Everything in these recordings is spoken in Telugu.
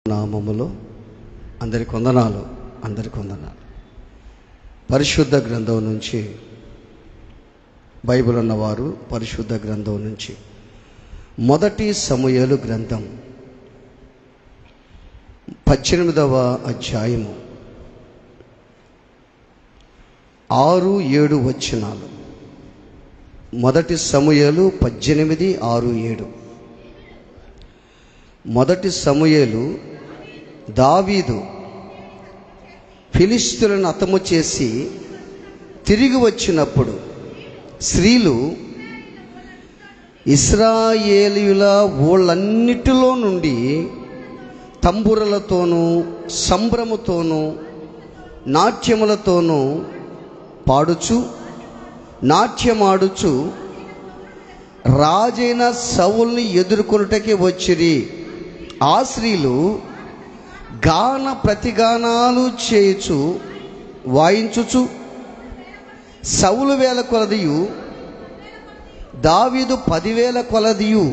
నామములో అందరికి వందనాలు. పరిశుద్ధ గ్రంథం నుంచి, బైబిల్ ఉన్నవారు పరిశుద్ధ గ్రంథం నుంచి మొదటి సమూయేలు గ్రంథం 18వ అధ్యాయము 6-7 వచనాలు. మొదటి సమూయేలు 18:6-7. మొదటి సమూయేలు దావీదు ఫిలిష్తీయులను హతము చేసి తిరిగి వచ్చినప్పుడు స్త్రీలు ఇశ్రాయేలీయుల ఊళ్ళన్నిటిలో నుండి తంబురలతోనూ సంభ్రముతోనూ నాట్యములతోనూ పాడుచు నాట్యమాడుచు రాజైన సౌలుని ఎదుర్కొనుటకి వచ్చిరి. ఆ స్త్రీలు గాన ప్రతిగానాలు చేయుచు వాయించుచు సౌలు 1000 కొలదియు దావీదు 10,000 కొలదియు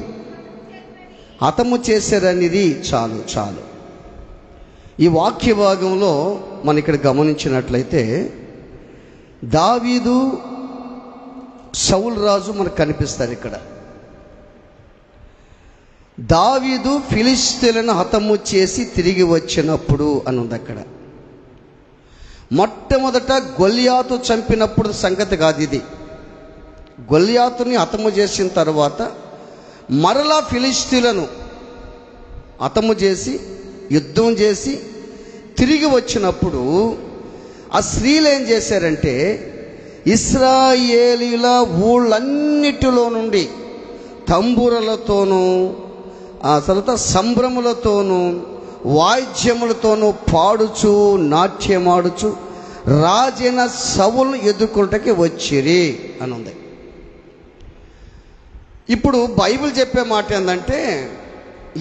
హతము చేశారనిది. చాలు. ఈ వాక్య భాగంలో మనం ఇక్కడ గమనించినట్లయితే దావీదు సౌలు రాజు మనకు కనిపిస్తారు. ఇక్కడ దావీదు ఫిలిష్తీయులను హతము చేసి తిరిగి వచ్చినప్పుడు అని ఉంది. అక్కడ మొట్టమొదట గొల్యాతు చంపినప్పుడు సంగతి కాదు ఇది. గొల్యాతుని హతము చేసిన తర్వాత మరలా ఫిలిష్తీయులను హతము చేసి యుద్ధం చేసి తిరిగి వచ్చినప్పుడు ఆ స్త్రీలు ఏం చేశారంటే ఇశ్రాయేలీయుల ఊళ్ళన్నిటిలో నుండి తంబురలతోనూ ఆ తర్వాత సంభ్రములతోనూ వాయిద్యములతోనూ పాడుచు నాట్యమాడుచు రాజైన సౌలును ఎదుర్కొంటకి వచ్చిరి అని ఉంది. ఇప్పుడు బైబిల్ చెప్పే మాట ఏంటంటే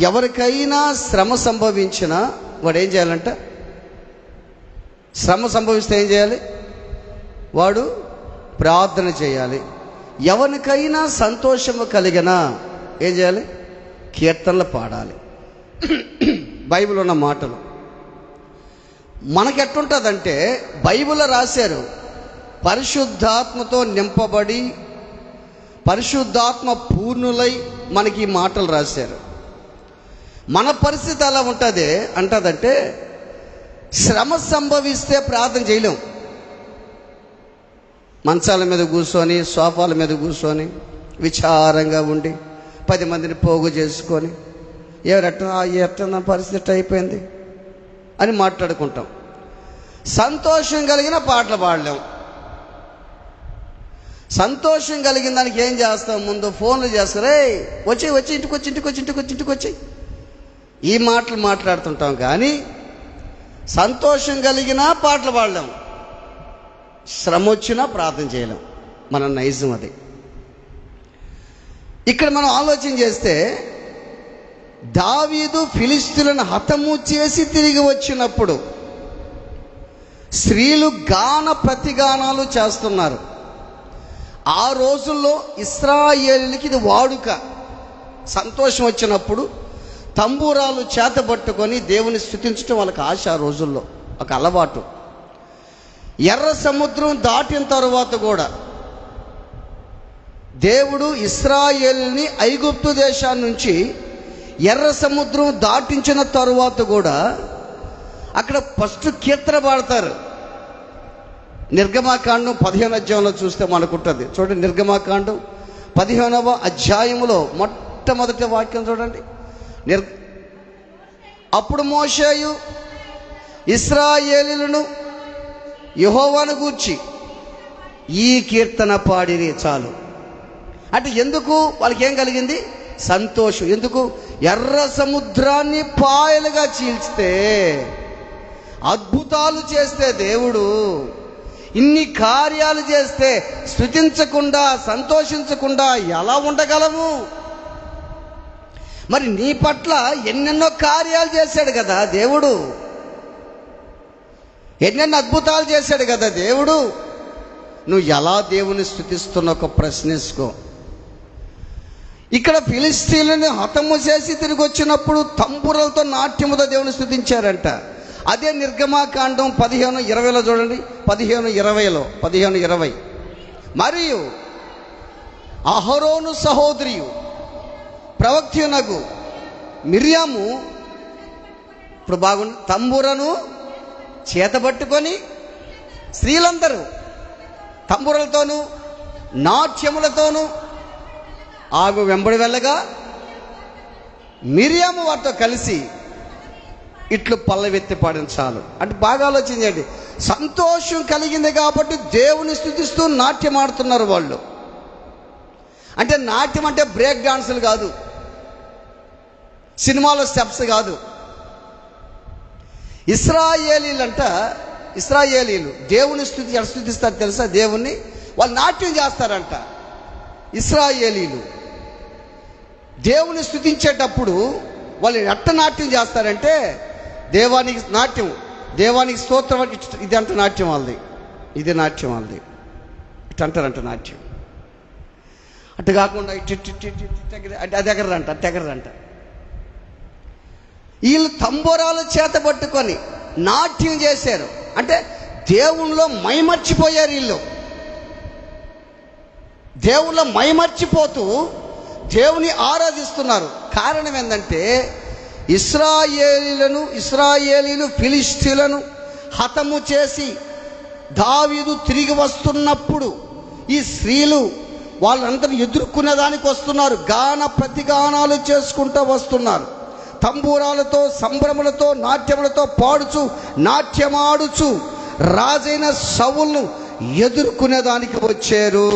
ఎవరికైనా శ్రమ సంభవించినా వాడు ఏం చేయాలంట? శ్రమ సంభవిస్తే ఏం చేయాలి? వాడు ప్రార్థన చేయాలి. ఎవరికైనా సంతోషము కలిగినా ఏం చేయాలి? కీర్తనలు పాడాలి. బైబిల్ ఉన్న మాటలు మనకెట్టుంటుందంటే బైబిల్లో రాశారు, పరిశుద్ధాత్మతో నింపబడి పరిశుద్ధాత్మ పూర్ణులై మనకి ఈ మాటలు రాశారు. మన పరిస్థితి ఎలా అంటదంటే శ్రమ సంభవిస్తే ప్రార్థన చేయలేం. మంచాల మీద కూర్చొని సోఫాల మీద కూర్చొని విచారంగా ఉండి 10 మందిని పోగు చేసుకొని ఎట్ట నా పరిస్థితి అయిపోయింది అని మాట్లాడుకుంటాం. సంతోషం కలిగిన పాటలు పాడలేం. సంతోషం కలిగిన దానికి ఏం చేస్తాం? ముందు ఫోన్లు చేస్తారు, వచ్చి ఇంటికి వచ్చి ఈ మాటలు మాట్లాడుతుంటాం. కానీ సంతోషం కలిగిన పాటలు పాడలేం, శ్రమ వచ్చినా ప్రార్థన చేయలేం. మన నైజం అది. ఇక్కడ మనం ఆలోచన చేస్తే దావీదు ఫిలిష్తీయులను హతము చేసి తిరిగి వచ్చినప్పుడు స్త్రీలు గాన ప్రతిగానాలు చేస్తున్నారు. ఆ రోజుల్లో ఇశ్రాయేలీయులకి ఇది వాడుక. సంతోషం వచ్చినప్పుడు తంబూరాలు చేతబట్టుకొని దేవుని స్తుతించడం వాళ్ళకి ఆశ. ఆ రోజుల్లో ఒక అలవాటు. ఎర్ర సముద్రం దాటిన తరువాత కూడా దేవుడు ఇశ్రాయేలుని ఐగుప్తు దేశాన్ని నుంచి ఎర్ర సముద్రం దాటించిన తరువాత కూడా అక్కడ ఫస్ట్ కీర్తన పాడతారు. నిర్గమాకాండం 15వ అధ్యాయంలో చూస్తే మనకుంటుంది. చూడండి, నిర్గమాకాండం 15వ అధ్యాయంలో మొట్టమొదటి వాక్యం చూడండి. అప్పుడు మోషేయు ఇశ్రాయేలీయులను యెహోవాను గూర్చి ఈ కీర్తన పాడిరి. చాలు. అంటే ఎందుకు? వాళ్ళకి ఏం కలిగింది? సంతోషం. ఎందుకు? ఎర్ర సముద్రాన్ని పాయలుగా చీల్చితే, అద్భుతాలు చేస్తే, దేవుడు ఇన్ని కార్యాలు చేస్తే స్తుతించకుండా సంతోషించకుండా ఎలా ఉండగలము? మరి నీ పట్ల ఎన్నెన్నో కార్యాలు చేశాడు కదా దేవుడు, ఎన్నెన్నో అద్భుతాలు చేశాడు కదా దేవుడు. నువ్వు ఎలా దేవుని స్తుతిస్తున్న ఒక ప్రశ్నించుకో. ఇక్కడ ఫిలిష్తీయులను హతము చేసి తిరిగి వచ్చినప్పుడు తంబురలతో నాట్యముతో దేవుని స్తుతించారంట. అదే నిర్గమాకాండం 15:20 చూడండి. 15:20 మరియు అహరోను సహోదరియు ప్రవక్తయునగు మిర్యాము, ఇప్పుడు బాగుంది, తంబురను చేతబట్టుకొని స్త్రీలందరూ తంబురలతోనూ నాట్యములతోనూ ఆమె వెంబడి వెళ్ళగా మిర్యాము వారితో కలిసి ఇట్లు పల్లవెత్తి పాడించాలి. అంటే బాగా ఆలోచించండి. సంతోషం కలిగింది కాబట్టి దేవుని స్తుతిస్తూ నాట్యం ఆడుతున్నారు వాళ్ళు. అంటే నాట్యం అంటే బ్రేక్ డాన్సులు కాదు, సినిమాలో స్టెప్స్ కాదు. ఇశ్రాయేలీలు దేవుని స్తుతిస్తారు తెలుసా? దేవుణ్ణి వాళ్ళు నాట్యం చేస్తారంట. ఇశ్రాయేలీలు దేవుని స్తుతించేటప్పుడు వాళ్ళు ఎట్ట నాట్యం చేస్తారంటే, దేవానికి నాట్యం, దేవానికి స్తోత్రం, ఇది అంట నాట్యం వాళ్ళది, ఇది నాట్యం వాళ్ళది, ఇటు అంటారంట నాట్యం. అటు కాకుండా అది ఎగరంట. వీళ్ళు తంబోరాలు చేత పట్టుకొని నాట్యం చేశారు. అంటే దేవునిలో మైమర్చిపోయారు. వీళ్ళు దేవుళ్ళ మైమర్చిపోతూ దేవుని ఆరాధిస్తున్నారు. కారణం ఏంటంటే ఇశ్రాయేలీలు ఫిలిష్తీయులను హతము చేసి దావీదు తిరిగి వస్తున్నప్పుడు ఈ స్త్రీలు వాళ్ళందరూ ఎదుర్కొనే దానికి వస్తున్నారు. గాన ప్రతిగానాలు చేసుకుంటూ వస్తున్నారు. తంబూరాలతో, సంభ్రములతో, నాట్యములతో పాడుచు, నాట్యమాడుచు రాజైన సౌలును ఎదుర్కొనే దానికి వచ్చారు.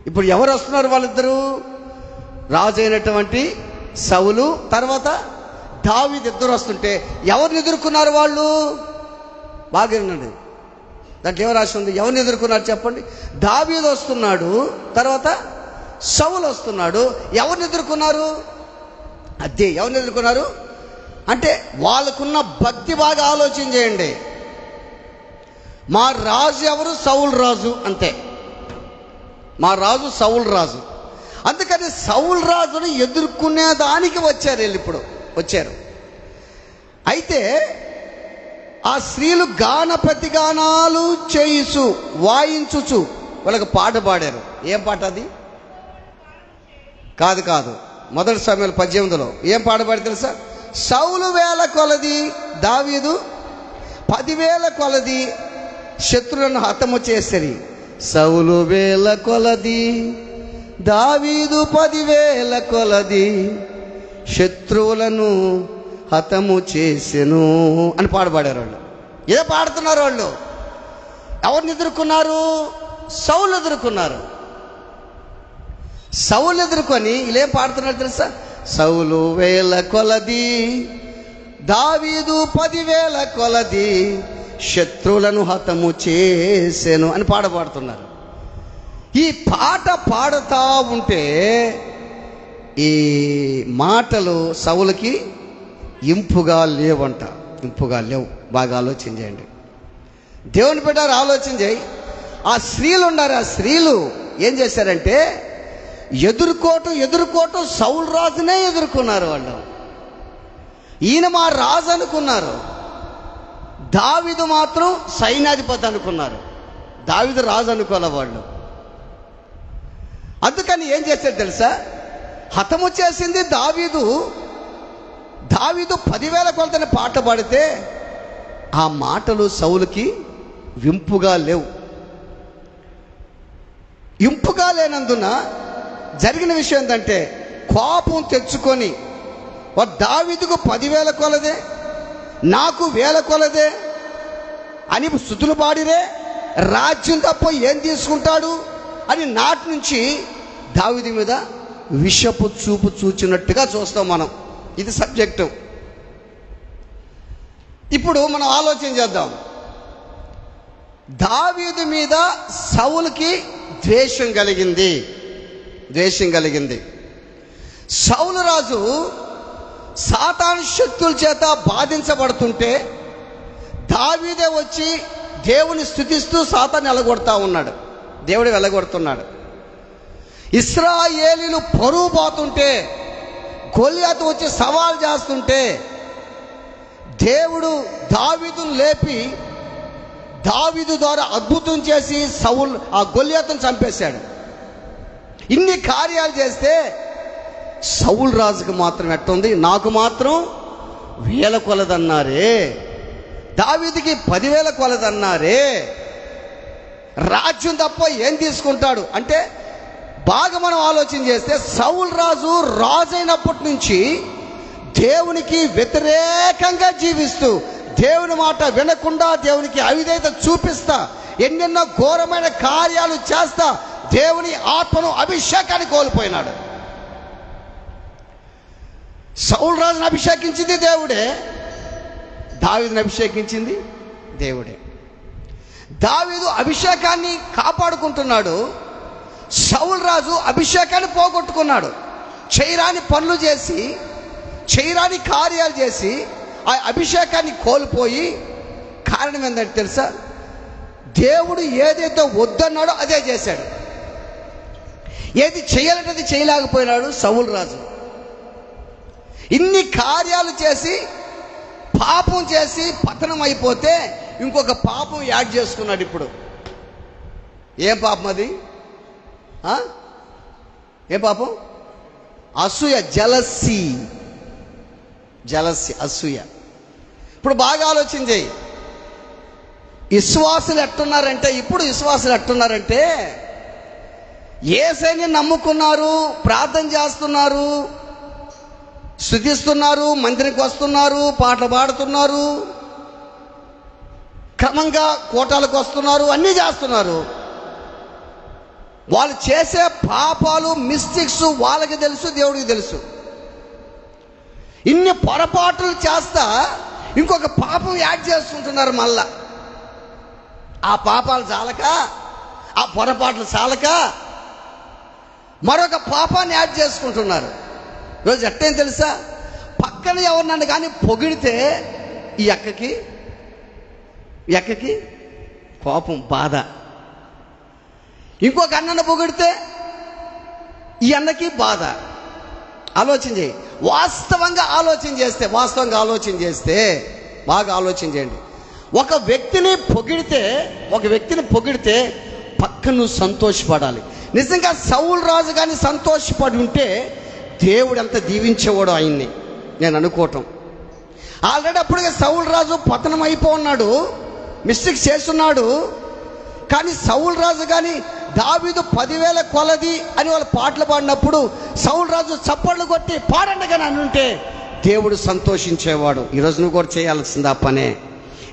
ఇప్పుడు ఎవరు వస్తున్నారు? వాళ్ళిద్దరూ, రాజైనటువంటి సౌలు తర్వాత దావీదు ఇద్దరు వస్తుంటే ఎవరిని ఎదుర్కొన్నారు వాళ్ళు? బాగా వినండి, దాంట్లో ఏమో రాసి ఉంది. ఎవరిని ఎదుర్కొన్నారు చెప్పండి? దావీదు వస్తున్నాడు, తర్వాత సౌలు వస్తున్నాడు. ఎవరిని ఎదుర్కొన్నారు? అదే ఎవరిని ఎదుర్కొన్నారు అంటే వాళ్ళకున్న భక్తి బాగా ఆలోచన చేయండి. మా రాజు ఎవరు? సౌలు రాజు, అంతే. మా రాజు సౌలు రాజు. అందుకని సౌలు రాజును ఎదుర్కొనే దానికి వచ్చారు వీళ్ళు. ఇప్పుడు వచ్చారు. అయితే ఆ స్త్రీలు గాన ప్రతిగానాలు చేయిచు, వాయించుచు వాళ్ళకి పాట పాడారు. ఏం పాట అది? కాదు, మొదటి సమయాలు 18లో ఏం పాట పాడి తెలుసా? సౌలు వేల కొలది, దావీదు 10,000 కొలది శత్రులను హతము చేసిరి. సౌలు వేల కొలది, దావీదు 10,000 కొలది శత్రువులను హతము చేసెను అని పాడబడారు వాళ్ళు. ఏ పాడుతున్నారు వాళ్ళు? ఎవరిని ఎదుర్కొన్నారు? సౌలు ఎదుర్కొన్నారు. సౌలు ఎదుర్కొని వీళ్ళేం పాడుతున్నారు తెలుసా? సౌలు వేల కొలది, దావీదు 10,000 కొలది శత్రువులను హతము చేసెను అని పాడుతున్నారు. ఈ పాట పాడుతూ ఉంటే ఈ మాటలు సౌలుకి ఇంపుగా లేవంట. ఇంపుగా లేవు. బాగా ఆలోచన చేయండి. దేవుని బిడ్డలారా ఆలోచన చేయి. ఆ స్త్రీలు ఉన్నారు. ఆ స్త్రీలు ఏం చేశారంటే ఎదుర్కోవటం సౌలు రాజునే ఎదుర్కొన్నారు వాళ్ళు. ఈయన మా రాజు అనుకున్నారు. దావీదు మాత్రం సైన్యాధిపతి అనుకున్నారు. దావీదు రాజు అనుకోలే వాళ్ళు. అందుకని ఏం చేశారు తెలుసా? హతము చేసింది దావీదు. 10,000 కొలతని పాట పాడితే ఆ మాటలు సౌలుకి వింపుగా లేవు. ఇంపుగా లేనందున జరిగిన విషయం ఏంటంటే కోపం తెచ్చుకొని దావీదుకు 10,000 కొలదే, నాకు 1,000 కొలదే అని స్తుతులు పాడిరే, రాజ్యం తప్ప ఏం తీసుకుంటాడు అని నాటి నుంచి దావీదు మీద విషపు చూపు చూచినట్టుగా చూస్తాం మనం. ఇది సబ్జెక్టు. ఇప్పుడు మనం ఆలోచన చేద్దాం. దావీదు మీద సౌలుకి ద్వేషం కలిగింది. సౌలు రాజు సాతాను శక్తుల చేత బాధించబడుతుంటే దావీదే వచ్చి దేవుని స్తుతిస్తూ సాతాను వెళ్ళగొడతా ఉన్నాడు. దేవుడు వెళ్ళగొడుతున్నాడు. ఇశ్రాయేలీయులు పరువు పోతుంటే, గొల్యాతు వచ్చి సవాల్ చేస్తుంటే దేవుడు దావీదును లేపి దావీదు ద్వారా అద్భుతం చేసి ఆ గొల్యాతును చంపేశాడు. ఇన్ని కార్యాలు చేస్తే సౌలు రాజుకు మాత్రం ఎట్టుంది? నాకు మాత్రం 1000 కొలదన్నారే, దావీదుకి 10,000 కొలదన్నారే, రాజ్యం తప్ప ఏం తీసుకుంటాడు అంటే, బాగా మనం ఆలోచన చేస్తే సౌలు రాజు అయినప్పటి నుంచి దేవునికి వ్యతిరేకంగా జీవిస్తూ, దేవుని మాట వినకుండా, దేవునికి అవిధేయత చూపిస్తా, ఎన్నెన్నో ఘోరమైన కార్యాలు చేస్తా దేవుని ఆత్మను, అభిషేకాన్ని కోల్పోయినాడు. సౌలు రాజును అభిషేకించింది దేవుడే, దావీదుని అభిషేకించింది దేవుడే. దావీదు అభిషేకాన్ని కాపాడుకుంటున్నాడు, సౌలు రాజు అభిషేకాన్ని పోగొట్టుకున్నాడు. చేయరాని పనులు చేసి, చేయరాని కార్యాలు చేసి ఆ అభిషేకాన్ని కోల్పోయి, కారణం ఏంటంటే తెలుసా? దేవుడు ఏదైతే వద్దన్నాడో అదే చేశాడు. ఏది చేయాలంటే అది చేయలేకపోయినాడు సౌలు రాజు. ఇన్ని కార్యాలు చేసి, పాపం చేసి పతనం అయిపోతే ఇంకొక పాపం యాడ్ చేసుకున్నాడు. ఇప్పుడు ఏం పాపం అది? ఏ పాపం? అసూయ, జలసి, అసూయ. ఇప్పుడు బాగా ఆలోచన చేయి. విశ్వాసులు ఎట్టున్నారంటే యేసుని నమ్ముకున్నారు, ప్రార్థన చేస్తున్నారు, స్తుతిస్తున్నారు, మందిరానికి వస్తున్నారు, పాటలు పాడుతున్నారు, క్రమంగా కోటాలకు వస్తున్నారు, అన్నీ చేస్తున్నారు. వాళ్ళు చేసే పాపాలు, మిస్టేక్స్ వాళ్ళకి తెలుసు, దేవుడికి తెలుసు. ఇన్ని పొరపాట్లు చేస్తా ఇంకొక పాపం యాడ్ చేసుకుంటున్నారు. మళ్ళా ఆ పాపాలు చాలక, ఆ పొరపాట్లు చాలక మరొక పాపాన్ని యాడ్ చేసుకుంటున్నారు. ఈరోజు ఎట్టేం తెలుసా? పక్కన ఎవరినన్ను కానీ పొగిడితే ఈ అక్కకి కోపం, బాధ. ఇంకొక అన్నను పొగిడితే ఈ అన్నకి బాధ. ఆలోచన చేయి. వాస్తవంగా ఆలోచన చేస్తే బాగా ఆలోచన చేయండి. ఒక వ్యక్తిని పొగిడితే పక్కన నువ్వు సంతోషపడాలి. నిజంగా సౌలు రాజు కానీ సంతోషపడి ఉంటే దేవుడు ఎంత దీవించేవాడు ఆయన్ని, నేను అనుకోవటం. ఆల్రెడీ అప్పటికే సౌలు రాజు పతనం అయిపోన్నాడు, మిస్టేక్ చేస్తున్నాడు. కానీ సౌలు రాజు కానీ దావీదు 10,000 కొలది అని వాళ్ళు పాటలు పాడినప్పుడు సౌలు రాజు చప్పట్లు కొట్టి పాడండి కానీ అనుంటే దేవుడు సంతోషించేవాడు. ఈరోజు నువ్వు కూడా చేయాల్సింది ఆ పనే.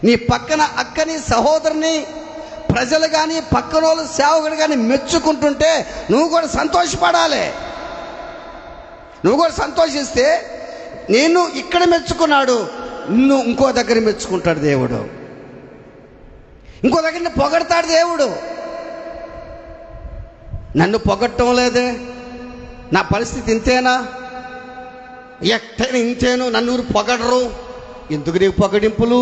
నీ పక్కన అక్కని, సహోదరుని, ప్రజలు కానీ, పక్కన వాళ్ళు, సేవకుడు కానీ మెచ్చుకుంటుంటే నువ్వు కూడా సంతోషపడాలి. నువ్వు కూడా సంతోషిస్తే, నేను ఇక్కడ మెచ్చుకున్నాడు, నిన్ను ఇంకో దగ్గర మెచ్చుకుంటాడు దేవుడు, ఇంకో దగ్గర పొగడతాడు దేవుడు. నన్ను పొగట్టం లేదే, నా పరిస్థితి ఇంతేనా, ఎట్టైనా ఇంతేను, నన్ను పొగడరు. ఎందుకు నీకు పొగడింపులు?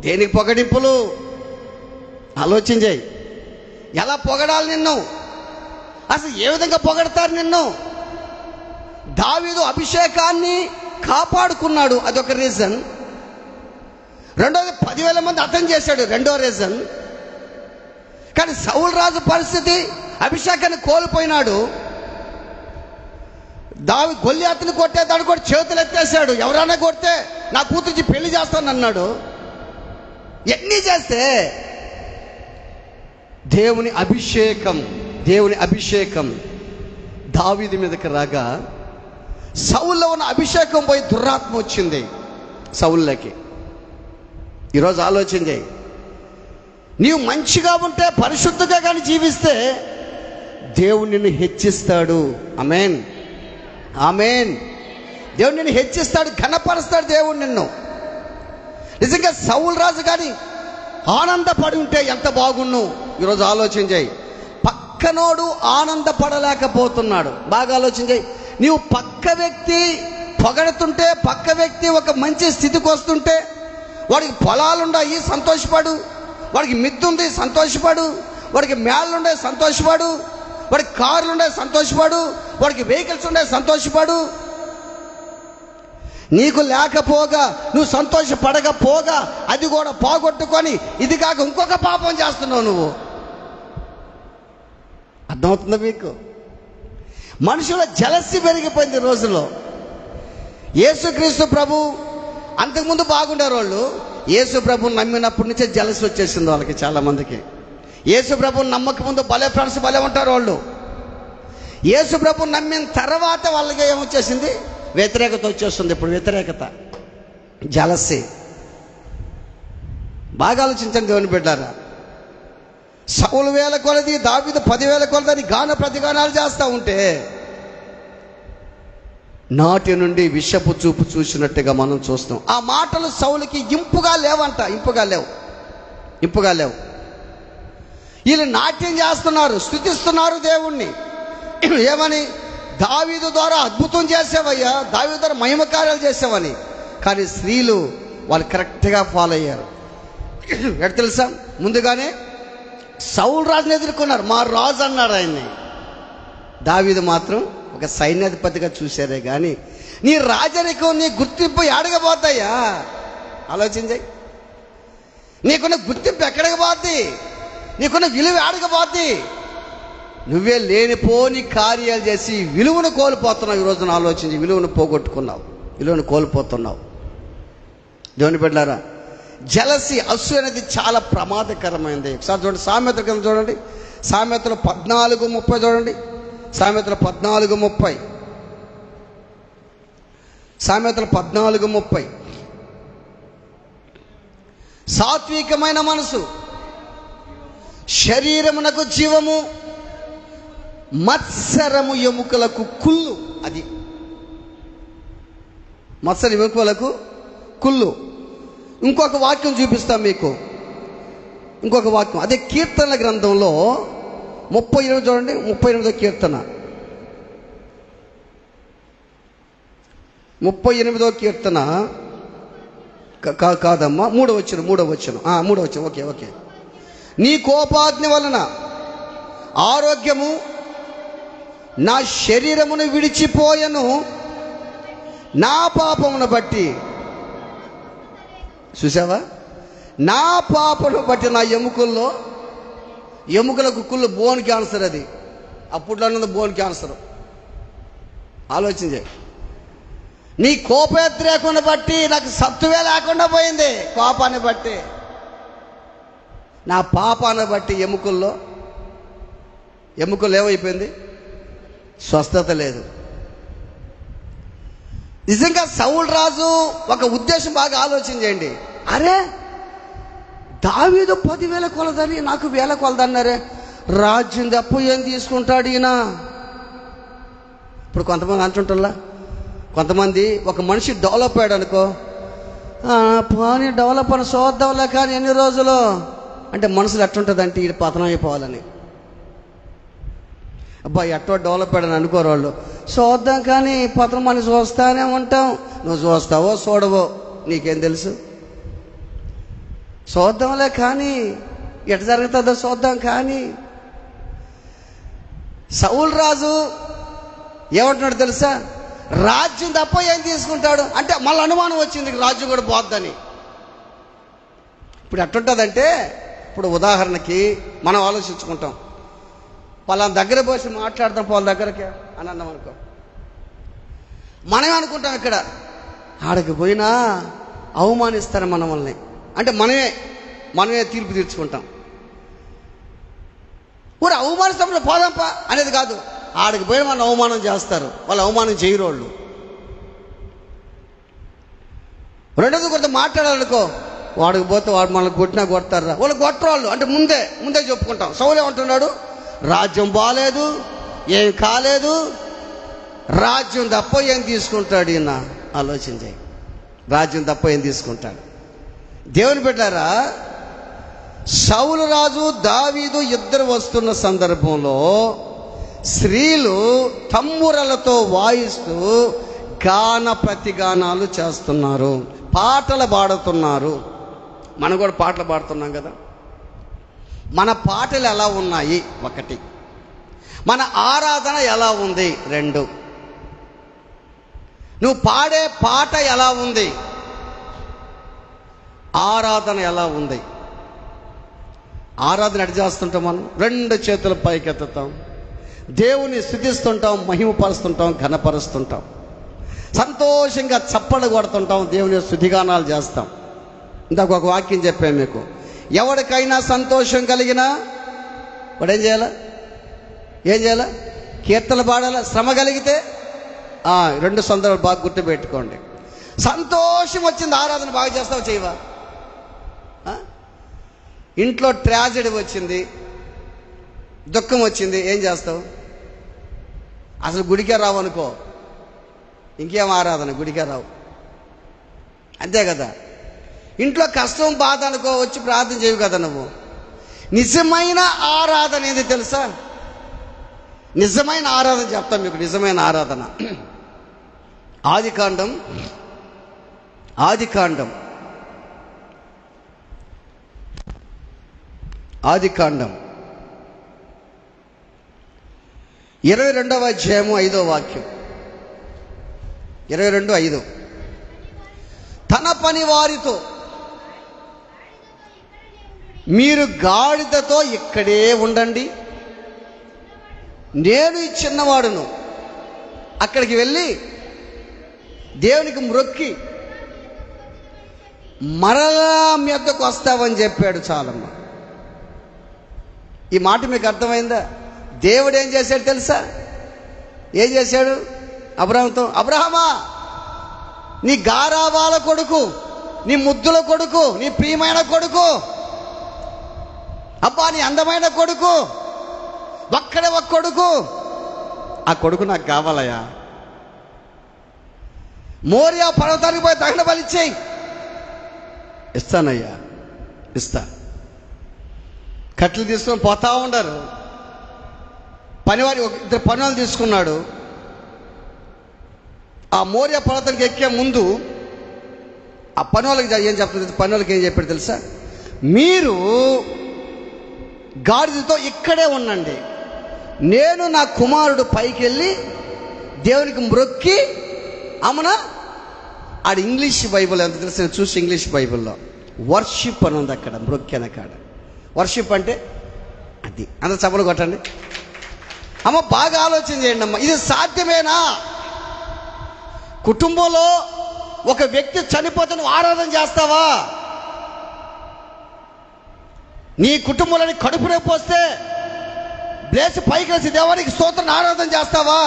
దేనికి పొగడింపులు? ఆలోచన చేయి. ఎలా పొగడాలి నిన్ను? అసలు ఏ విధంగా పొగడతారు నిన్ను? దావీదు అభిషేకాన్ని కాపాడుకున్నాడు, అదొక రీజన్. రెండోది 10,000 మంది అర్థం చేశాడు, రెండో రీజన్. కానీ సౌలు రాజు పరిస్థితి, అభిషేకాన్ని కోల్పోయినాడు. గొల్యాతుని కొట్టేదాడు కూడా చేతులు ఎత్తేసాడు. ఎవరైనా కొడితే నా కూతురికి పెళ్లి చేస్తానన్నాడు. ఎన్ని చేస్తే దేవుని అభిషేకం దావీదు మీదకి రాగా సౌల్లో ఉన్న అభిషేకం పోయి దురాత్మ వచ్చింది సౌల్లోకి. ఈరోజు ఆలోచన చేయి. నీవు మంచిగా ఉంటే, పరిశుద్ధంగా కానీ జీవిస్తే దేవుడు నిన్ను హెచ్చిస్తాడు. ఆమేన్, ఆమేన్. దేవుడు నిన్ను హెచ్చిస్తాడు, ఘనపరుస్తాడు దేవుడు నిన్ను. నిజంగా సౌలు రాజు కానీ ఆనందపడి ఉంటే ఎంత బాగున్ను. ఈరోజు ఆలోచన చేయి. పక్కనోడు ఆనందపడలేకపోతున్నాడు. బాగా ఆలోచన చేయి. నీవు పక్క వ్యక్తి పొగడుతుంటే, పక్క వ్యక్తి ఒక మంచి స్థితికి వస్తుంటే, వాడికి పొలాలుండాయి సంతోషపడు, వాడికి మిద్దు ఉంది సంతోషపడు, వాడికి మేళ్ళుండే సంతోషపడు, వాడికి కార్లు ఉండే సంతోషపడు, వాడికి వెహికల్స్ ఉండే సంతోషపడు. నీకు లేకపోగా నువ్వు సంతోషపడకపోగా అది కూడా పోగొట్టుకొని ఇది కాక ఇంకొక పాపం చేస్తున్నావు నువ్వు. అర్థమవుతుందా మీకు? మనుషుల జలసి పెరిగిపోయింది ఈ రోజుల్లో. యేసుక్రీస్తు ప్రభు అంతకుముందు బాగుండారు వాళ్ళు. యేసు ప్రభుని నమ్మినప్పటి నుంచే జలసి వచ్చేసింది వాళ్ళకి, చాలా మందికి. యేసు ప్రభుని నమ్మక ముందు భలే ఫ్రెండ్స్ భలే ఉంటారు వాళ్ళు. యేసు ప్రభుని నమ్మిన తర్వాత వాళ్ళకి ఏమొచ్చేసింది? వ్యతిరేకత వచ్చేస్తుంది. ఇప్పుడు వ్యతిరేకత, జలసి. బాగా ఆలోచించండి దేవుని బిడ్డారా. సౌలు 1000 కొలది, దావీదు 10,000 కొలది గాన ప్రతిగానాలు చేస్తూ ఉంటే నాటి నుండి విషపు చూపు చూసినట్టుగా మనం చూస్తాం. ఆ మాటలు సౌలుకి ఇంపుగా లేవంట, ఇంపుగా లేవు. వీళ్ళు నాట్యం చేస్తున్నారు, స్తుతిస్తున్నారు దేవుణ్ణి. ఏమని? దావీదు ద్వారా అద్భుతం చేసేవయ్యా, దావీదు ద్వారా మహిమ కార్యాలు చేసేవని. కానీ స్త్రీలు వాళ్ళు కరెక్ట్గా ఫాలో అయ్యారు. ఎక్కడ తెలుసా? ముందుగానే సౌలు రాజుని ఎదుర్కొన్నారు, మా రాజు అన్నాడు ఆయన్ని. దావీదు మాత్రం ఒక సైన్యాధిపతిగా చూశారే కానీ నీ రాజరికం, నీ గుర్తింపు ఎడగబోతాయా? ఆలోచించాయి. నీకున్న గుర్తింపు ఎక్కడికి పోద్ది? నీకున్న విలువ ఎడగబోద్ది? నువ్వే లేనిపోని కార్యాలు చేసి విలువను కోల్పోతున్నావు. ఈ రోజున ఆలోచించి విలువను పోగొట్టుకున్నావు, విలువను కోల్పోతున్నావు. దేవుని బిడ్డలారా, జలసి, అసూయ అనేది చాలా ప్రమాదకరమైనది. ఒకసారి చూడండి, సామెతల కింద చూడండి, సామెతలు 14:30 చూడండి. సామెతలు 14:30, సామెతలు 14:30. సాత్వికమైన మనసు శరీరమునకు జీవము, మత్సరము ఎముకలకు కుళ్ళు. అది మత్సర ఎముకలకు కుళ్ళు. ఇంకొక వాక్యం చూపిస్తాం మీకు, ఇంకొక వాక్యం. అదే కీర్తనల గ్రంథంలో 38 చూడండి, 38వ కీర్తన, 38వ కీర్తన కాదమ్మా, 3వ వచనం. ఓకే. నీ కోపాగ్ని వలన ఆరోగ్యము నా శరీరమును విడిచిపోయెను, నా పాపమును బట్టి. చూసావా? నా పాపమును బట్టి నా ఎముకలకు కుళ్ళు. బోన్ క్యాన్సర్ అది. అప్పట్లో ఉన్నది బోన్ క్యాన్సర్. ఆలోచించే. నీ కోపేద్రేకుని బట్టి నాకు సత్తువే లేకుండా పోయింది. కోపాన్ని బట్టి, నా పాపాన్ని బట్టి ఎముకలు ఏమైపోయింది? స్వస్థత లేదు. నిజంగా సౌలు రాజు ఒక ఉద్దేశం బాగా ఆలోచన చేయండి. అరే, దావీదు 10,000 కొలదని నాకు 1,000 కొలదన్నారే, రాజ్యం తప్పు ఏం తీసుకుంటాడు ఈయన? ఇప్పుడు కొంతమంది అంటుంటల్లా, కొంతమంది ఒక మనిషి డెవలప్ అయ్యాడు అనుకో, పోనీ డెవలప్ అని చూద్దాంలే కానీ ఎన్ని రోజులు అంటే మనసులో ఎట్టుంటుందంటే ఇది పతనం అయిపోవాలని. అబ్బా ఎట్టో డెవలప్ అయ్యాడని అనుకోరు వాళ్ళు. చూద్దాం కానీ పతనం అని చూస్తానే ఉంటాం. నువ్వు చూస్తావో చూడవో నీకేం తెలుసు? చూద్దాంలే కానీ ఎట్ట జరుగుతుందో చూద్దాం కానీ. సౌలు రాజు ఏమంటున్నాడు తెలుసా? రాజ్యం తప్ప ఏం తీసుకుంటాడు అంటే మళ్ళీ అనుమానం వచ్చింది, రాజ్యం కూడా పోద్దని. ఇప్పుడు ఎట్టుంటుందంటే, ఇప్పుడు ఉదాహరణకి మనం ఆలోచించుకుంటాం, వాళ్ళ దగ్గర పోసి మాట్లాడతాం, వాళ్ళ దగ్గరకి అని అన్నాం అనుకో, మనమే అనుకుంటాం ఇక్కడ ఆడికి పోయినా అవమానిస్తారు మనల్ని అంటే మనమే తీర్పు తీర్చుకుంటాం. ఊరు అవమానిస్తాం పోదాంపా అనేది కాదు, ఆడికి పోయి మనం అవమానం చేస్తారు. వాళ్ళు అవమానం చేయరు వాళ్ళు. రెండోది కొంత మాట్లాడాలనుకో, వాడికి పోతే వాడు మనల్ని కొట్టినా కొడతారా, వాళ్ళు కొట్టరు అంటే ముందే చెప్పుకుంటాం. సౌలు ఏమంటున్నాడు? రాజ్యం బాలేదు, ఏం కాలేదు, రాజ్యం తప్ప ఏం తీసుకుంటాడు ఈయన? ఆలోచించాయి. రాజ్యం తప్ప ఏం తీసుకుంటాడు? దేవుని బిడ్డలారా, సౌలు రాజు దావీదు ఇద్దరు వస్తున్న సందర్భంలో స్త్రీలు తంబురలతో వాయిస్తూ గాన ప్రతిగానాలు చేస్తున్నారు, పాటలు పాడుతున్నారు. మనం కూడా పాటలు పాడుతున్నాం కదా. మన పాటలు ఎలా ఉన్నాయి? ఒకటి, మన ఆరాధన ఎలా ఉంది? 2. నువ్వు పాడే పాట ఎలా ఉంది? ఆరాధన ఎలా ఉంది? ఆరాధన ఎట్లా చేస్తుంటాం? మనం 2 చేతులు పైకెత్తుతాం, దేవుని స్తుతిస్తుంటాం, మహిమపరుస్తుంటాం, ఘనపరుస్తుంటాం, సంతోషంగా చప్పట్లు కొడుతుంటాం, దేవుని స్తుతిగానాలు చేస్తాం. ఇందాక ఒక వాక్యం చెప్పాను మీకు, ఎవరికైనా సంతోషం కలిగినా వాడు ఏం చేయాలా? కీర్తనలు పాడాలా. శ్రమ కలిగితే 2 సందర్భాలు బాగా గుర్తుపెట్టుకోండి. సంతోషం వచ్చింది, ఆరాధన బాగా చేస్తావు, చేయవా? ఇంట్లో ట్రాజెడీ వచ్చింది, దుఃఖం వచ్చింది, ఏం చేస్తావు? అసలు గుడికే రావు అనుకో, ఇంకేం ఆరాధన, గుడికే రావు, అంతే కదా. ఇంట్లో కష్టం బాధ అనుకో, వచ్చి ప్రార్థన చేయవు కదా నువ్వు. నిజమైన ఆరాధన ఏంది తెలుసా? నిజమైన ఆరాధన చెప్తాను మీకు. నిజమైన ఆరాధన ఆదికాండం 22వ అధ్యాయము 5వ వాక్యం. 22:5. తన పని వారితో మీరు గాడిదతో ఇక్కడే ఉండండి, నేను ఈ చిన్నవాడును అక్కడికి వెళ్ళి దేవునికి మ్రొక్కి మరలా మీ వద్దకు వస్తావని చెప్పాడు. చాలమ్మ, ఈ మాట మీకు అర్థమైందా? దేవుడు ఏం చేశాడు తెలుసా? ఏం చేశాడు? అబ్రహాముతో, అబ్రహామా, నీ గారాబాల కొడుకు, నీ ముద్దుల కొడుకు, నీ ప్రియమైన కొడుకు, అబ్బా నీ అందమైన కొడుకు, ఒక్కడే ఒక కొడుకు, ఆ కొడుకు నాకు కావాలయ్యా. మోరియా పర్వతానికి పోయి దహన బలి ఇచ్చేయి. ఇస్తానయ్యా, ఇస్తా. కట్లు తీసుకొని పోతా ఉండరు. పనివారి 2 పనులు తీసుకున్నాడు. ఆ మోరియా పర్వతానికి ఎక్కే ముందు ఆ పనులకి ఏం చెప్తుంది? పనులకి ఏం చెప్పాడు తెలుసా? మీరు గాడిదతో ఇక్కడే ఉండండి, నేను నా కుమారుడు పైకి వెళ్ళి దేవునికి మ్రొక్కి అమ్మనా. ఆడ ఇంగ్లీష్ బైబిల్ ఎంత తెలుసు? చూసి ఇంగ్లీష్ బైబిల్లో వర్షిప్ అని ఉంది అక్కడ, మ్రొక్కి అనే కాడ. వర్షిప్ అంటే అది. అంత చప్పలు కొట్టండి అమ్మ. బాగా ఆలోచన చేయండి అమ్మ, ఇది సాధ్యమేనా? కుటుంబంలో ఒక వ్యక్తి చనిపోతే నువ్వు ఆరాధన చేస్తావా? నీ కుటుంబంలోని కడుపు నొప్పి వస్తే లేచి పైకి వచ్చి దేవునికి స్తోత్రం ఆరాధన చేస్తావా?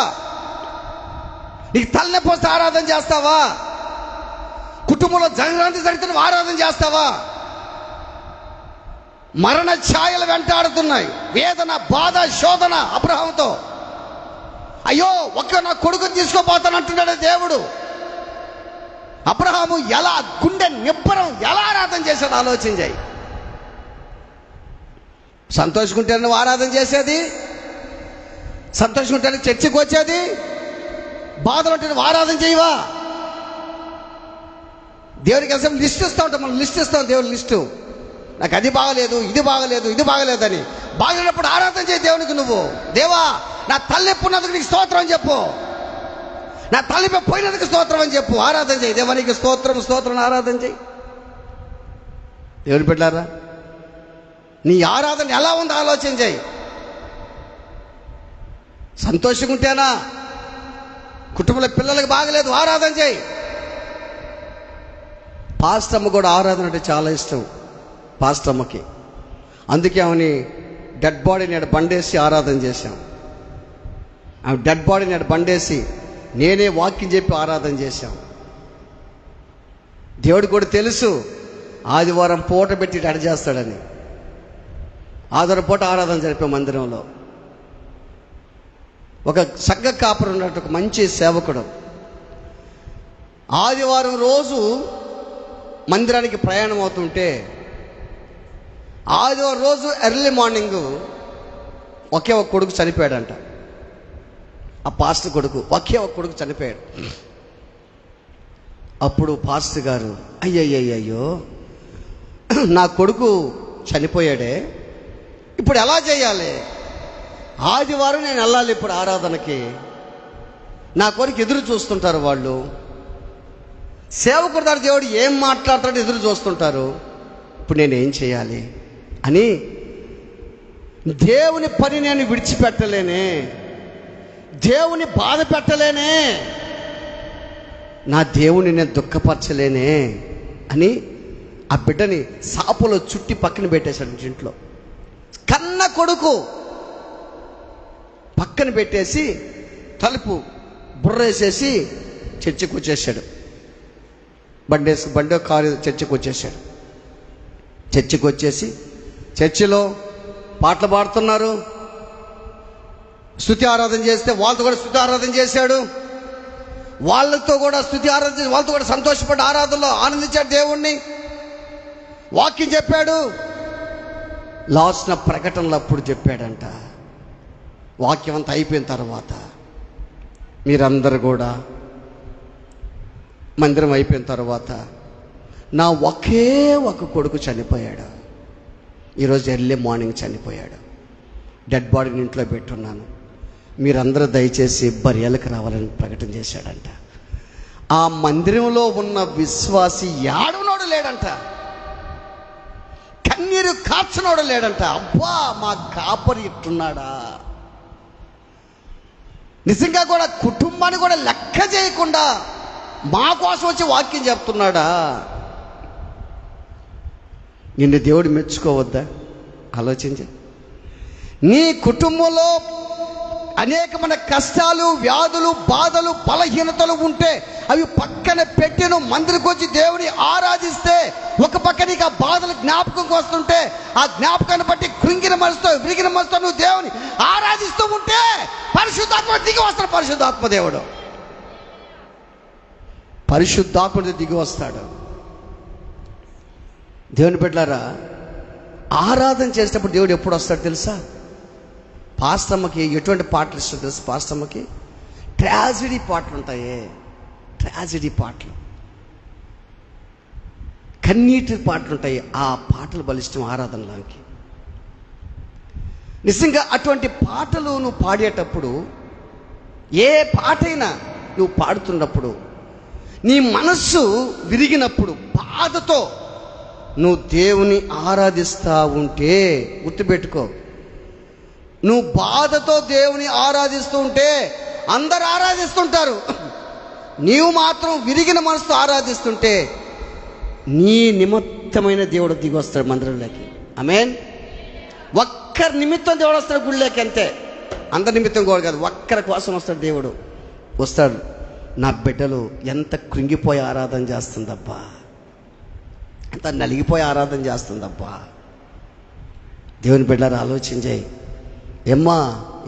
నీకు తలనొప్పి వస్తే ఆరాధన చేస్తావా? కుటుంబంలో జగరాంతి జరిగితే నువ్వు ఆరాధన చేస్తావా? మరణ ఛాయలు వెంటాడుతున్నాయి, వేదన, బాధ, శోధన. అబ్రహాముతో అయ్యో నా కొడుకుని తీసుకోపోతానంటున్నాడు దేవుడు. అబ్రహాము ఎలా గుండె నిబ్బరం ఎలా ఆరాధన చేశాడు ఆలోచన చేయి. సంతోషించుకుంటే నువ్వు ఆరాధన చేసేది, సంతోషించుకుంటే చర్చికి వచ్చేది, బాధలు ఉంటే నువ్వు ఆరాధన చేయవా? దేవునికి అసలు లిస్ట్ ఇస్తూ ఉంటాం, మనం లిస్ట్ ఇస్తాం. దేవుని లిస్టు, నాకు అది బాగలేదు, ఇది బాగలేదు, ఇది బాగలేదని. బాగలేనప్పుడు ఆరాధన చేయి దేవునికి. నువ్వు దేవా నా తలనొప్పి ఉన్నందుకు నీకు స్తోత్రం అని చెప్పు, నా తలనొప్పి పోయినందుకు స్తోత్రం అని చెప్పు. ఆరాధన చేయి దేవానికి, స్తోత్రం స్తోత్రం ఆరాధన చేయి. దేవుని బిడ్డలారా, నీ ఆరాధన ఎలా ఉందో ఆలోచన చేయి. సంతోషంగా ఉంటేనా? కుటుంబంలో పిల్లలకు బాగలేదు, ఆరాధన చేయి. పాస్టమ్మ కూడా ఆరాధన అంటే చాలా ఇష్టం పాస్టమ్మకి. అందుకే ఆమెని డెడ్ బాడీని ఆడ బండేసి ఆరాధన చేశాం. ఆమె డెడ్ బాడీని ఆడ బండేసి నేనే వాక్యం చెప్పి ఆరాధన చేశాం. దేవుడు కూడా తెలుసు ఆదివారం పూట పెట్టి అడ చేస్తాడని. ఆదివారం పూట ఆరాధన జరిపే మందిరంలో ఒక సంఘ కాపరు ఉన్నట్టు ఒక మంచి సేవకుడు ఆదివారం రోజు మందిరానికి ప్రయాణం అవుతుంటే, ఆదివారం రోజు ఎర్లీ మార్నింగ్ ఒకే ఒక కొడుకు చనిపోయాడంట. ఆ పాస్టర్ కొడుకు, ఒకే ఒక కొడుకు చనిపోయాడు. అప్పుడు పాస్టర్ గారు, అయ్యయ్యో నా కొడుకు చనిపోయాడే, ఇప్పుడు ఎలా చేయాలి? ఆదివారం నేను వెళ్ళాలి ఇప్పుడు ఆరాధనకి, నా కొరకు ఎదురు చూస్తుంటారు వాళ్ళు. సేవకుడు ద్వారా దేవుడు ఏం మాట్లాడతాడో ఎదురు చూస్తుంటారు. ఇప్పుడు నేను ఏం చేయాలి అని దేవుని పని నేను విడిచిపెట్టలేనే, దేవుని బాధ పెట్టలేనే, నా దేవుని నేను దుఃఖపరచలేనే అని ఆ బిడ్డని సాపులో చుట్టి పక్కన పెట్టేశాడు. ఇంట్లో కన్న కొడుకు పక్కన పెట్టేసి తలుపు బుర్రేసేసి చర్చికి వచ్చేసాడు. బండో కారు చర్చికి వచ్చేసాడు. చర్చికి వచ్చేసి చర్చిలో పాటలు పాడుతున్నారు, స్తుతి ఆరాధన చేస్తే వాళ్ళతో కూడా స్తుతి ఆరాధన చేశాడు. వాళ్ళతో కూడా స్తుతి ఆరాధన చేసి వాళ్ళతో కూడా సంతోషపడి ఆరాధనలో ఆనందించాడు. దేవుణ్ణి వాక్యం చెప్పాడు. లాస్ట్ నా ప్రకటనలో అప్పుడు చెప్పాడంట, వాక్యం అంతా అయిపోయిన తర్వాత, మీరందరూ కూడా మందిరం అయిపోయిన తర్వాత నా ఒకే ఒక కొడుకు చనిపోయాడు, ఈరోజు ఎర్లీ మార్నింగ్ చనిపోయాడు, డెడ్ బాడీని ఇంట్లో పెట్టున్నాను, మీరందరూ దయచేసి బర్యాలకు రావాలని ప్రకటన చేశాడంట. ఆ మందిరంలో ఉన్న విశ్వాసి యాడునోడు లేడంట, కన్నీరు కార్చనోడు లేడంట. అబ్బా, మా కాపరి ఇట్టున్నాడా, నిజంగా కూడా కుటుంబాన్ని కూడా లెక్క చేయకుండా మా కోసం వచ్చి వాక్యం చెప్తున్నాడా. నిన్ను దేవుడు మెచ్చుకోవద్దా? ఆలోచించే. నీ కుటుంబంలో అనేకమైన కష్టాలు, వ్యాధులు, బాధలు, బలహీనతలు ఉంటే అవి పక్కన పెట్టి నువ్వు మందిరికి వచ్చి దేవుని ఆరాధిస్తే, ఒక పక్క నీకు ఆ బాధలు జ్ఞాపకం వస్తుంటే, ఆ జ్ఞాపకాన్ని బట్టి కృంగిన మనసుతో, విరిగిన మనసుతో నువ్వు దేవుని ఆరాధిస్తూ ఉంటే పరిశుద్ధాత్మ దిగి వస్తాడు. పరిశుద్ధాత్మ దేవుడు పరిశుద్ధాత్మ దిగి వస్తాడు. దేవుని బిడ్డలారా, ఆరాధన చేసేటప్పుడు దేవుడు ఎప్పుడు వస్తాడు తెలుసా? పాస్టమ్మకి ఎటువంటి పాటలు ఇష్టం తెలుసు? పాస్టమ్మకి ట్రాజడీ పాటలు ఉంటాయే, ట్రాజడీ పాటలు, కన్నీటి పాటలు ఉంటాయి. ఆ పాటలు బలిష్టం ఆరాధనలోకి. నిజంగా అటువంటి పాటలు నువ్వు పాడేటప్పుడు, ఏ పాటైనా నువ్వు పాడుతున్నప్పుడు, నీ మనస్సు విరిగినప్పుడు, బాధతో నువ్వు దేవుని ఆరాధిస్తూ ఉంటే, గుర్తుపెట్టుకో, నువ్వు బాధతో దేవుని ఆరాధిస్తూ ఉంటే అందరు ఆరాధిస్తుంటారు, నీవు మాత్రం విరిగిన మనసుతో ఆరాధిస్తుంటే నీ నిమిత్తమైన దేవుడు దిగి వస్తాడు మందిరంలోకి. ఆమేన్. ఒక్కరి నిమిత్తం దేవుడు వస్తాడు గుళ్ళోకి, అంతే. అందరి నిమిత్తం కూడా కాదు, ఒక్కరి కోసం వస్తాడు దేవుడు. వస్తాడు, నా బిడ్డలు ఎంత కృంగిపోయి ఆరాధన చేస్తుందబ్బా, ఎంత నలిగిపోయి ఆరాధన చేస్తుందబ్బా. దేవుని బిడ్డలారా, ఆలోచించాయి. ఏమ్మా,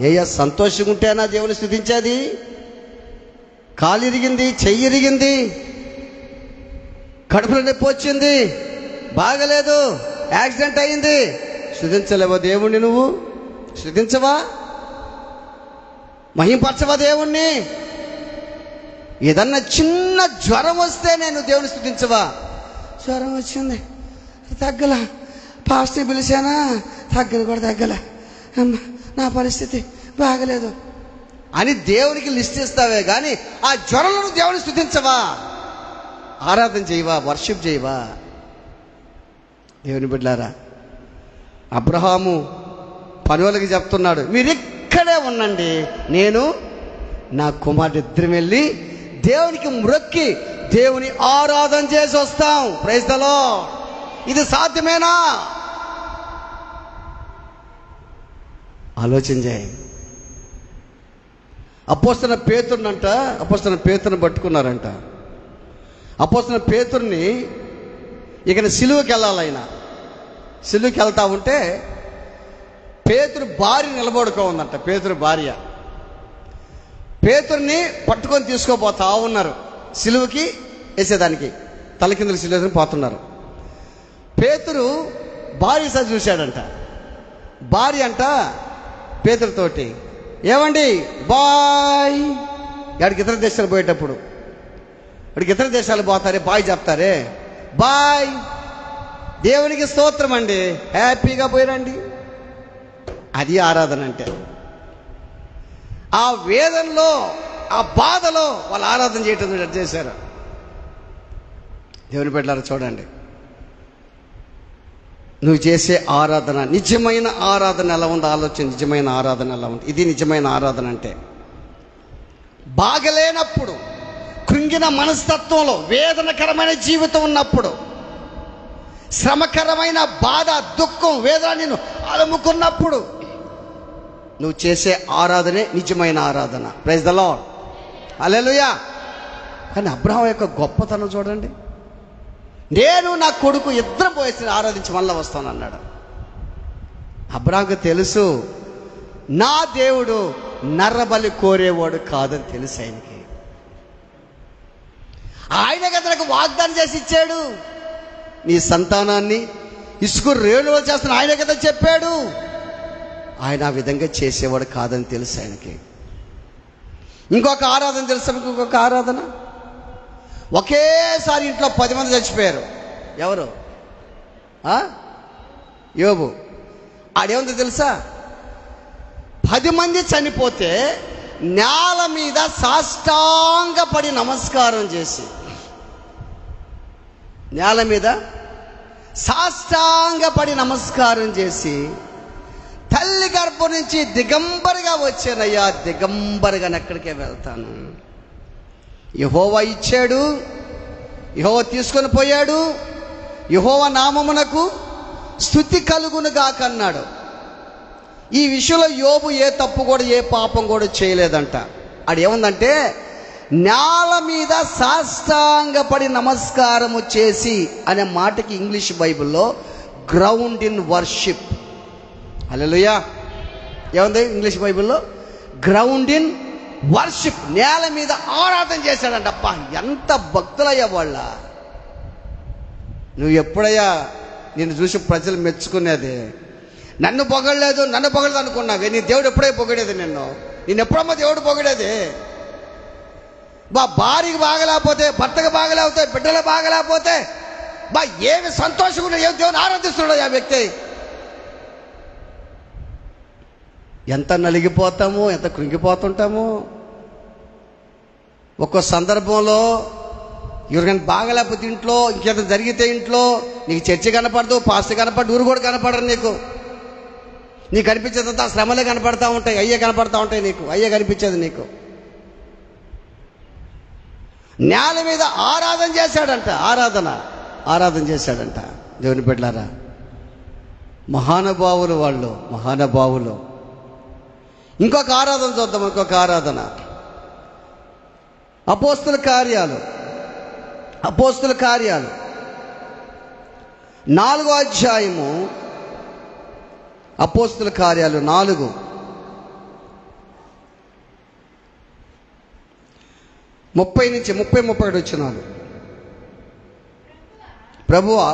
ఏయ్యా, సంతోషంగా ఉంటేనా దేవుని స్తుతించేది? కాలు ఇరిగింది, చెయ్యి ఇరిగింది, కడుపులో నొప్పి వచ్చింది, బాగలేదు, యాక్సిడెంట్ అయింది, స్తుతించలేవా దేవుణ్ణి? నువ్వు స్తుతించవా? మహింపరచవా దేవుణ్ణి? ఏదన్నా చిన్న జ్వరం వస్తే నేను దేవుని స్తుతించవా? జ్వరం వచ్చింది, తగ్గల, పాస్టర్ని పిలిచానా, తగ్గదు కూడా తగ్గల, నా పరిస్థితి బాగలేదు అని దేవునికి లిస్ట్ ఇస్తావే కానీ ఆ జ్వరంలో దేవుని స్తుతించవా? ఆరాధన చేయవా? వర్షిప్ చేయవా? దేవుని బిడ్డలారా, అబ్రహాము పనులకి చెప్తున్నాడు, మీరు ఇక్కడే ఉండండి, నేను నా కుమారుడు ఇద్దరం వెళ్ళి దేవునికి మ్రొక్కి దేవుని ఆరాధన చేసి వస్తాం. Praise the lord. ఇది సాధ్యమేనా? ఆలోచించాయి. అపోస్తలుడైన పేతురుని పట్టుకున్నారంట. అపోస్తలుడైన పేతురుని ఇక సిలువకి వెళ్ళాలి. ఆయన సిలువకి వెళ్తా ఉంటే పేతురు భార్య నిలబడుకో ఉందంట. పేతురు భార్య పేతురుని పట్టుకొని తీసుకోపోతా ఉన్నారు, సిలువకి వేసేదానికి తలకిందులు సిలువ పోతున్నారు. పేతురు భార్య సార్ చూశాడంట. భార్య అంట పేతురుతోటి, ఏమండి బాయ్, వాడికి ఇతర దేశాలు పోయేటప్పుడు, వాడికి ఇతర దేశాలు పోతారే బాయ్ చెప్తారే, బాయ్, దేవునికి స్తోత్రం అండి, హ్యాపీగా పోయిరండి. అది ఆరాధన అంటే. ఆ వేదనలో, ఆ బాధలో వాళ్ళు ఆరాధన చేయటం చేశారు. దేవుని బిడ్డలారా చూడండి, నువ్వు చేసే ఆరాధన, నిజమైన ఆరాధన ఎలా ఉందో ఆలోచన. నిజమైన ఆరాధన ఎలా ఉంది? ఇది నిజమైన ఆరాధన అంటే. బాగలేనప్పుడు, కృంగిన మనస్తత్వంలో, వేదనకరమైన జీవితం ఉన్నప్పుడు, శ్రమకరమైన బాధ, దుఃఖం, వేదన నిన్ను అలుముకున్నప్పుడు నువ్వు చేసే ఆరాధనే నిజమైన ఆరాధన. ప్రైజ్ ద లార్డ్, హల్లెలూయా. కానీ అబ్రహాం యొక్క గొప్పతనం చూడండి. నేను నా కొడుకు ఇద్దరం పోయేసి ఆరాధించి మళ్ళీ వస్తాను అన్నాడు. అబ్రహాంకు తెలుసు, నా దేవుడు నర్రబలి కోరేవాడు కాదని తెలుసు ఆయనకి. ఆయన కదా నాకు వాగ్దానం చేసి ఇచ్చాడు, నీ సంతానాన్ని ఇసుక రేణువులు చేస్తాను ఆయన కదా చెప్పాడు. ఆయన ఆ విధంగా చేసేవాడు కాదని తెలుసు ఆయనకి. ఇంకొక ఆరాధన తెలుసా? ఇంకొక ఆరాధన, ఒకేసారి ఇంట్లో 10 మంది చచ్చిపోయారు. ఎవరు? యోబు. ఆడేముందో తెలుసా? 10 మంది చనిపోతే నేల మీద సాష్టాంగపడి నమస్కారం చేసి, నేల మీద సాష్టాంగపడి నమస్కారం చేసి, తల్లి గర్భం నుంచి దిగంబరిగా వచ్చానయ్యా, దిగంబరిగా ఎక్కడికే వెళ్తాను. యెహోవా ఇచ్చాడు, యెహోవా తీసుకొని పోయాడు, యెహోవా నామమునకు స్తుతి కలుగును గాక అన్నాడు. ఈ విషయంలో యోబు ఏ తప్పు కూడా, ఏ పాపం కూడా చేయలేదంట. ఆడేముందంటే, నేల మీద సాష్టాంగపడి నమస్కారము చేసి అనే మాటకి ఇంగ్లీష్ బైబిల్లో గ్రౌండ్ ఇన్ వర్షిప్. హల్లెలూయా. ఏముంది ఇంగ్లీష్ బైబిల్లో? Ground in worship. నేల మీద ఆరాధన చేశాడంట. అబ్బా, ఎంత భక్తులయ్యా వాళ్ళ. నువ్వు ఎప్పుడయ్యా నిన్ను చూసి ప్రజలు మెచ్చుకునేది? నన్ను పొగడలేదు, నన్ను పొగడదు అనుకున్నావే, నీ దేవుడు ఎప్పుడే పొగిడేది నిన్ను? నేను ఎప్పుడమ్మా దేవుడు పొగిడేది? భార్యకి బాగలేకపోతే, భర్తకు బాగలేకపోతే, బిడ్డలు బాగలేకపోతే, ఏమి సంతోషంగా ఏమి దేవుని ఆరాధిస్తున్నాడు ఆ వ్యక్తి. ఎంత నలిగిపోతాము, ఎంత కృంగిపోతుంటాము. ఒక్కో సందర్భంలో ఎవరికైనా బాగలేకపోతే ఇంట్లో, ఇంకేదో జరిగితే ఇంట్లో నీకు చర్చి కనపడదు, పాస్టర్ కనపడదు, ఊరు కూడా కనపడరు. నీకు కనిపించేదంతా శ్రమలే కనపడతా ఉంటాయి, అయ్యే కనపడతా ఉంటాయి నీకు, అయ్యే కనిపించేది నీకు. నేల మీద ఆరాధన చేశాడంట. ఆరాధన చేశాడంట. దేవుని బిడ్డలారా, మహానుభావులు వాళ్ళు, మహానుభావులు. ఇంకొక ఆరాధన చూద్దాం. ఇంకొక ఆరాధన, అపోస్తుల కార్యాలు 4వ అధ్యాయము. అపోస్తుల కార్యాలు 4, 30 నుంచి 31 వచ్చినాలు. ప్రభువా,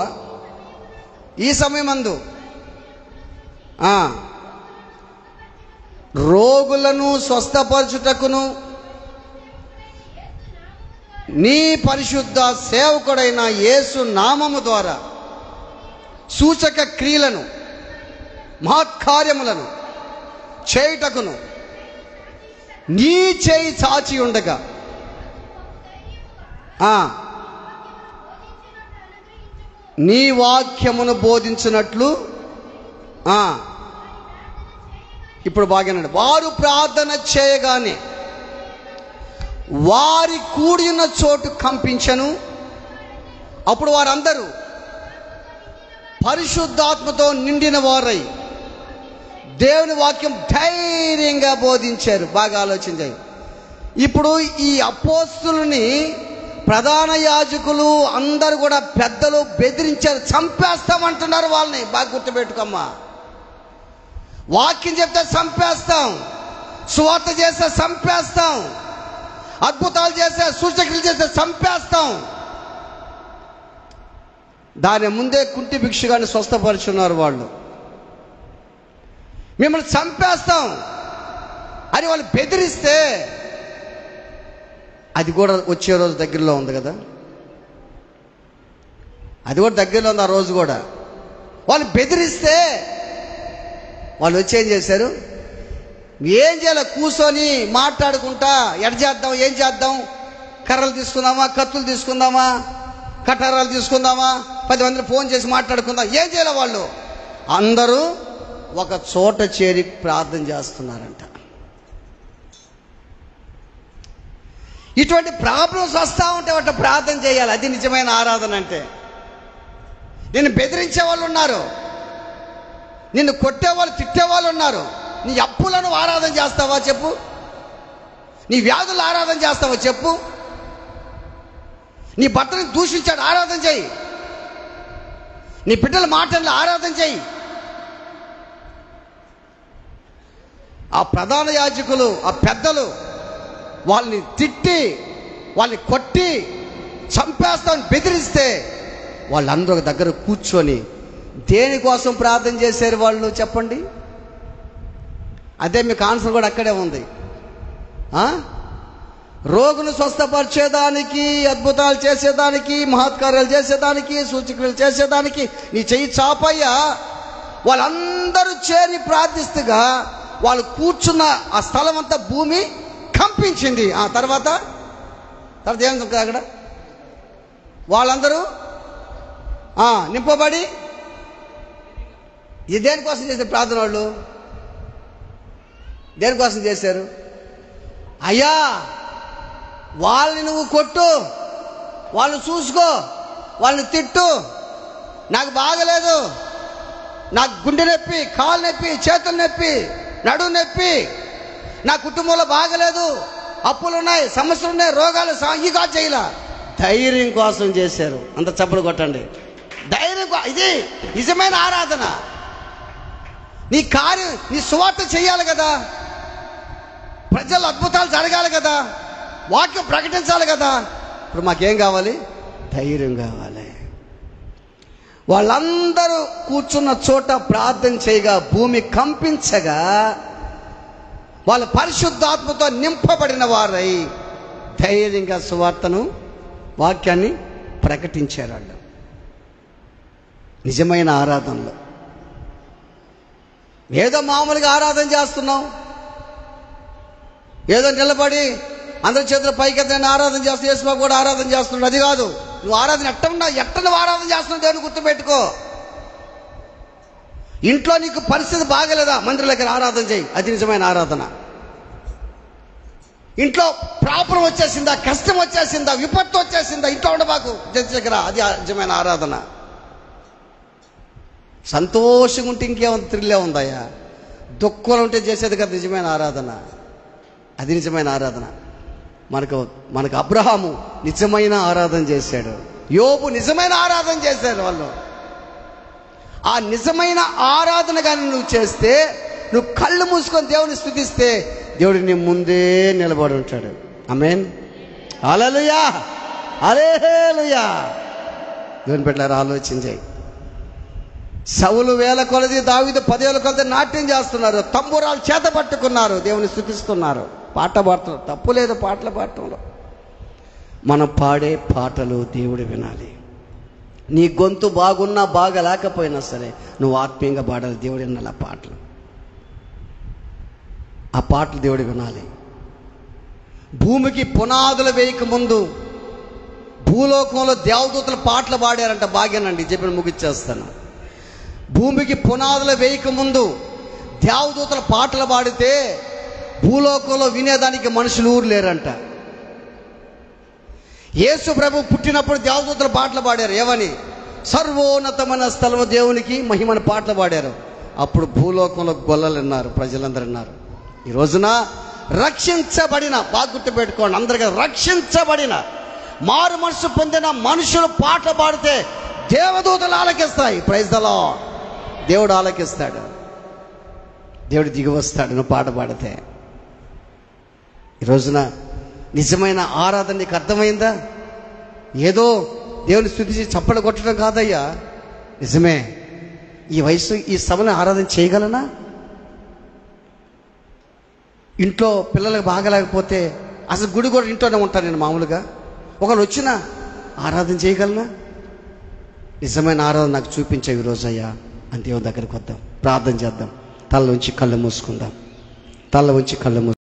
ఈ సమయమందు రోగులను స్వస్థపరచుటకును నీ పరిశుద్ధ సేవకుడైన యేసు నామము ద్వారా సూచక క్రియలను, మహత్కార్యములను చేయుటకును నీ చేయి చాచి ఉండగా నీ వాక్యమును బోధించినట్లు. ఇప్పుడు బాగానండి. వారు ప్రార్థన చేయగానే వారి కూడి ఉన్న చోటు కంపించను. అప్పుడు వారందరూ పరిశుద్ధాత్మతో నిండిన వారై దేవుని వాక్యం ధైర్యంగా బోధించారు. బాగా ఆలోచించాయి. ఇప్పుడు ఈ అపోస్తులని ప్రధాన యాజకులు అందరూ కూడా, పెద్దలు బెదిరించారు, చంపేస్తామంటున్నారు వాళ్ళని. బాగా గుర్తుపెట్టుకోమ్మా. వాక్యం చెప్తే చంపేస్తాం, సువార్త చేస్తే చంపేస్తాం, అద్భుతాలు చేస్తే, సూచక్రియలు చేస్తే చంపేస్తాం. దాని ముందే కుంటి భిక్షగాన్ని స్వస్థపరుచున్నారు వాళ్ళు. మిమ్మల్ని చంపేస్తాం అని వాళ్ళు బెదిరిస్తే, అది కూడా వచ్చే రోజు దగ్గరలో ఉంది కదా, అది కూడా దగ్గరలో ఉంది. ఆ రోజు కూడా వాళ్ళు బెదిరిస్తే వాళ్ళు వచ్చి ఏం చేశారు? ఏం చేయాలి? కూర్చొని మాట్లాడుకుంటా ఎడ చేద్దాం, ఏం చేద్దాం, కర్రలు తీసుకుందామా, కత్తులు తీసుకుందామా, కటారాలు తీసుకుందామా, 10 మందిని ఫోన్ చేసి మాట్లాడుకుందాం, ఏం చేయాలి? వాళ్ళు అందరూ ఒక చోట చేరి ప్రార్థన చేస్తున్నారంట. ఇటువంటి ప్రాబ్లమ్స్ వస్తూ ఉంటే వాటి ప్రార్థన చేయాలి. అది నిజమైన ఆరాధన అంటే. నిన్ను బెదిరించే వాళ్ళు ఉన్నారు, నిన్ను కొట్టేవాళ్ళు, తిట్టేవాళ్ళు ఉన్నారు. నీ అప్పులను ఆరాధన చేస్తావా చెప్పు? నీ వ్యాధులు ఆరాధన చేస్తావా చెప్పు? నీ భర్తని దూషించాడు, ఆరాధన చేయి. నీ బిడ్డల మాటల్లో ఆరాధన చేయి. ఆ ప్రధాన యాజకులు, ఆ పెద్దలు వాళ్ళని తిట్టి, వాళ్ళని కొట్టి చంపేస్తామని బెదిరిస్తే వాళ్ళందరూ ఒక దగ్గర కూర్చొని దేనికోసం ప్రార్థన చేశారు వాళ్ళు చెప్పండి? అదే మీకు ఆన్సర్ కూడా అక్కడే ఉంది. రోగును స్వస్థపరిచేదానికి, అద్భుతాలు చేసేదానికి, మహత్కార్యాలు చేసేదానికి, సూచక్రియలు చేసేదానికి నీ చెయ్యి చాపయ్యా. వాళ్ళందరూ చేరి ప్రార్థిస్తుగా వాళ్ళు కూర్చున్న ఆ స్థలం అంతా భూమి కంపించింది. ఆ తర్వాత ఏముంది అక్కడ? వాళ్ళందరూ నింపబడి, ఇది దేనికోసం చేశారు ప్రార్థన? వాళ్ళు దేనికోసం చేశారు? అయ్యా వాళ్ళని నువ్వు కొట్టు, వాళ్ళని చూసుకో, వాళ్ళని తిట్టు, నాకు బాగలేదు, నాకు గుండె నొప్పి, కాలు నొప్పి, చేతులు నొప్పి, నడుము నొప్పి, నా కుటుంబంలో బాగలేదు, అప్పులు ఉన్నాయి, సమస్యలు ఉన్నాయి, రోగాలు, ఇగా చేయలా. ధైర్యం కోసం చేశారు. అంత చప్పులు కొట్టండి. ధైర్యం. ఇది నిజమైన ఆరాధన. నీ కార్యం, నీ సువార్త చేయాలి కదా, ప్రజలు అద్భుతాలు జరగాలి కదా, వాక్యం ప్రకటించాలి కదా. ఇప్పుడు మాకేం కావాలి? ధైర్యం కావాలి. వాళ్ళందరూ కూర్చున్న చోట ప్రార్థన చేయగా భూమి కంపించగా వాళ్ళు పరిశుద్ధాత్మతో నింపబడిన వారై ధైర్యంగా సువార్తను, వాక్యాన్ని ప్రకటించారు. వాళ్ళు నిజమైన ఆరాధనలో. ఏదో మామూలుగా ఆరాధన చేస్తున్నాం, ఏదో నిలబడి అందరి చేతుల పైకెత్తని ఆరాధన చేస్తూ యేసుబాబు కూడా ఆరాధన చేస్తున్నాడు. అది కాదు. నువ్వు ఆరాధన ఎట్ట ఆరాధన చేస్తున్నావు దేవుని గుర్తుపెట్టుకో. ఇంట్లో నీకు పరిస్థితి బాగలేదా, మందిరం దగ్గర ఆరాధన చేయి. అది నిజమైన ఆరాధన. ఇంట్లో ప్రాబ్లం వచ్చేసిందా, కష్టం వచ్చేసిందా, విపత్తు వచ్చేసిందా, ఇంట్లో ఉండబాకు, దగ్గర. అది నిజమైన ఆరాధన. సంతోషంగా ఉంటే ఇంకేముంది? త్రిల్లే ఉందయ్యా. దుఃఖంలో ఉంటే చేసేది కదా నిజమైన ఆరాధన. అది నిజమైన ఆరాధన. మనకు అబ్రహాము నిజమైన ఆరాధన చేశాడు, యోబు నిజమైన ఆరాధన చేశారు. వాళ్ళు ఆ నిజమైన ఆరాధన కానీ నువ్వు చేస్తే, నువ్వు కళ్ళు మూసుకొని దేవుని స్తుతిస్తే, దేవుడు నీ ముందే నిలబడి ఉంటాడు. ఆమేన్. హల్లెలూయా, హల్లెలూయా. దేవుని బిడ్డలారా ఆలోచించాయి. సౌలు వేల కొలది, దావీదు 10,000 కొలది నాట్యం చేస్తున్నారు, తంబురాలు చేత పట్టుకున్నారు, దేవుని స్తుతిస్తున్నారు, పాట పాడుతున్నారు. తప్పు లేదు పాటలు పాడటంలో. మనం పాడే పాటలు దేవుడు వినాలి. నీ గొంతు బాగున్నా బాగలేకపోయినా సరే నువ్వు ఆత్మీయంగా పాడాలి. దేవుడు వినాలి ఆ పాటలు. ఆ పాటలు దేవుడు వినాలి. భూమికి పునాదులు వేయక ముందు భూలోకంలో దేవదూతలు పాటలు పాడారంట. బాగానండి చెప్పిన ముగిచ్చేస్తాను. భూమికి పునాదులు వేయక ముందు దేవదూతలు పాటలు పాడితే భూలోకంలో వినేదానికి మనుషులు ఊరు లేరంట. యేసు ప్రభు పుట్టినప్పుడు దేవదూతలు పాటలు పాడారు. ఏమని? సర్వోన్నతమైన స్థలము దేవునికి మహిమని పాటలు పాడారు. అప్పుడు భూలోకంలో గొల్లలు విన్నారు, ప్రజలందరూ విన్నారు. ఈ రోజున రక్షించబడిన, బాగా గుర్తుపెట్టుకోండి అందరికీ, రక్షించబడిన మారు మనసు పొందిన మనుషులు పాటలు పాడితే దేవదూతలు ఆలకిస్తాయి. Praise the lord. దేవుడు ఆలకిస్తాడు, దేవుడు దిగి వస్తాడు నువ్వు పాట పాడితే. ఈ రోజున నిజమైన ఆరాధన నీకు అర్థమైందా? ఏదో దేవుని స్తుతించి చప్పలు కొట్టడం కాదయ్యా. నిజమే, ఈ వయసు ఈ సభను ఆరాధన చేయగలనా? ఇంట్లో పిల్లలకు బాగలేకపోతే అసలు గుడి కూడా ఇంట్లోనే ఉంటాను నేను మామూలుగా. ఒకరు వచ్చినా ఆరాధన చేయగలనా? నిజమైన ఆరాధన నాకు చూపించే ఈరోజు అయ్యా అని దేవుని దగ్గరికి వద్దాం, ప్రార్థన చేద్దాం, తల నుంచి కళ్ళు మూసుకుందాం. తల ఉంచి కళ్ళు